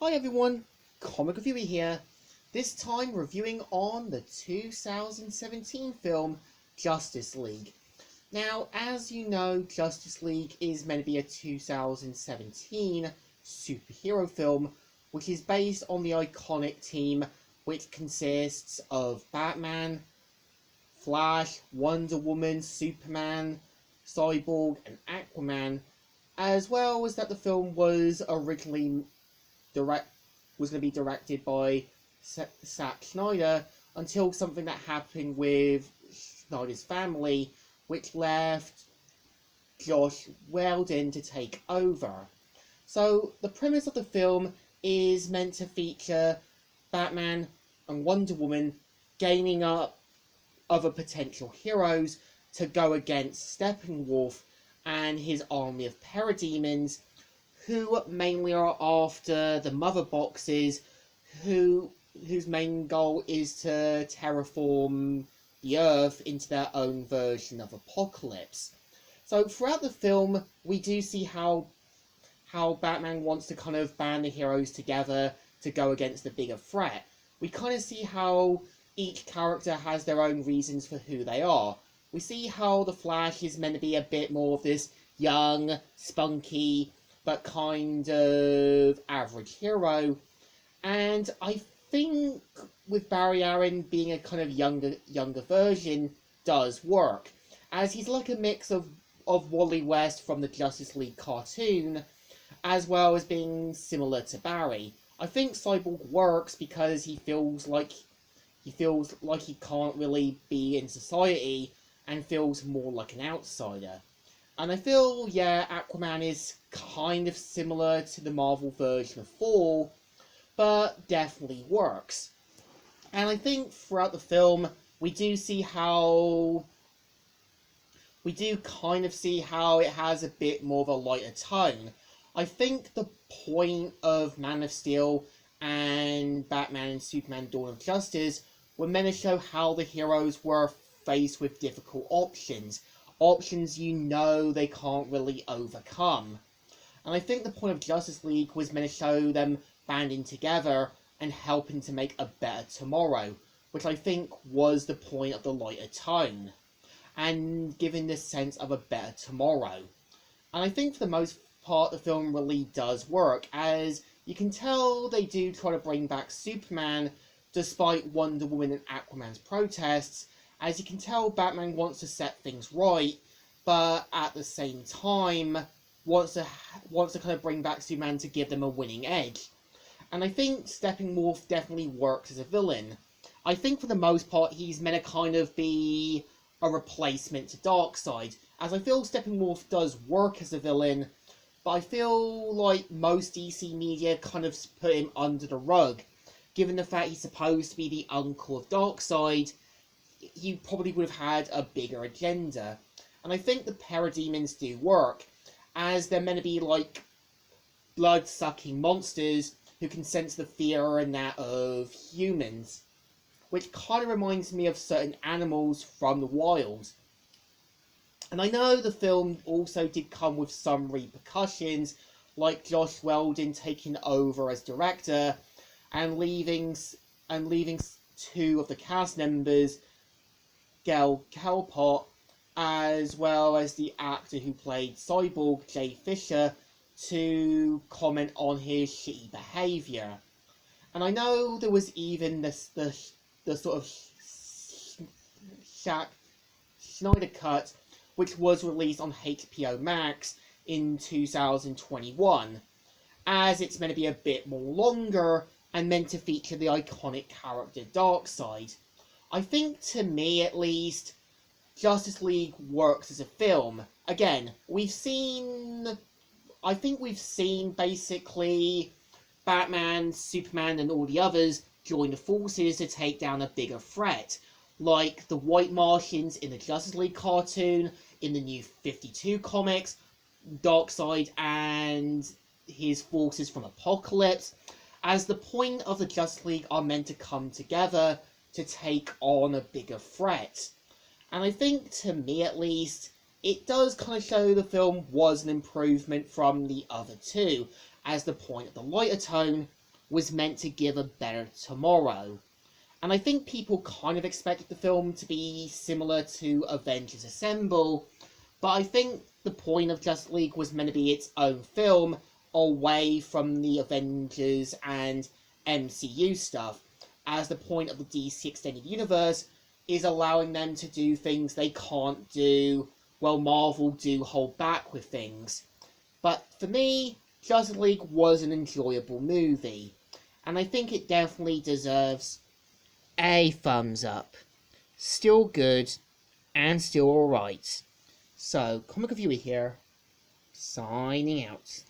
Hi everyone, Comic Reviewer here, this time reviewing on the 2017 film Justice League. Now, as you know, Justice League is meant to be a 2017 superhero film, which is based on the iconic team which consists of Batman, Flash, Wonder Woman, Superman, Cyborg, and Aquaman, as well as that the film was originally direct was going to be directed by Zack Snyder until something that happened with Snyder's family, which left Josh Whedon to take over. So the premise of the film is meant to feature Batman and Wonder Woman gaining up other potential heroes to go against Steppenwolf and his army of parademons, who mainly are after the mother boxes, whose main goal is to terraform the Earth into their own version of Apocalypse. So throughout the film, we do see how Batman wants to kind of band the heroes together to go against the bigger threat. We kind of see how each character has their own reasons for who they are. We see how the Flash is meant to be a bit more of this young, spunky, but kind of average hero. And I think with Barry Allen being a kind of younger version does work, as he's like a mix of Wally West from the Justice League cartoon, as well as being similar to Barry. I think Cyborg works because he feels like he can't really be in society and feels more like an outsider. And I feel, yeah, Aquaman is kind of similar to the Marvel version of Thor, but definitely works. And I think throughout the film, we do kind of see how it has a bit more of a lighter tone. I think the point of Man of Steel and Batman and Superman Dawn of Justice were meant to show how the heroes were faced with difficult options you know they can't really overcome. And I think the point of Justice League was meant to show them banding together and helping to make a better tomorrow, which I think was the point of the lighter tone, and giving this sense of a better tomorrow. And I think for the most part the film really does work, as you can tell they do try to bring back Superman despite Wonder Woman and Aquaman's protests. As you can tell, Batman wants to set things right, but at the same time wants to kind of bring back Superman to give them a winning edge. And I think Steppenwolf definitely works as a villain. I think for the most part he's meant to kind of be a replacement to Darkseid, as I feel Steppenwolf does work as a villain, but I feel like most DC media kind of put him under the rug. Given the fact he's supposed to be the uncle of Darkseid, he probably would have had a bigger agenda. And I think the parademons do work, as they're meant to be like blood-sucking monsters who can sense the fear and that of humans, which kind of reminds me of certain animals from the wild. And I know the film also did come with some repercussions, like Josh Whedon taking over as director and leaving two of the cast members, Gail Kalpot, as well as the actor who played Cyborg, Jay Fisher, to comment on his shitty behaviour. And I know there was even the sort of Snyder Cut, which was released on HBO Max in 2021, as it's meant to be a bit more longer and meant to feature the iconic character Darkseid. I think, to me at least, Justice League works as a film. Again, I think we've seen basically Batman, Superman, and all the others join the forces to take down a bigger threat, like the White Martians in the Justice League cartoon, in the New 52 comics, Darkseid and his forces from Apocalypse, as the point of the Justice League are meant to come together to take on a bigger threat. And I think, to me at least, it does kind of show the film was an improvement from the other two, as the point of the lighter tone was meant to give a better tomorrow. And I think people kind of expected the film to be similar to Avengers Assemble, but I think the point of Justice League was meant to be its own film, away from the Avengers and MCU stuff, as the point of the DC Extended Universe is allowing them to do things they can't do, while Marvel do hold back with things. But for me, Justice League was an enjoyable movie, and I think it definitely deserves a thumbs up. Still good, and still alright. So, Comic Reviewer here, signing out.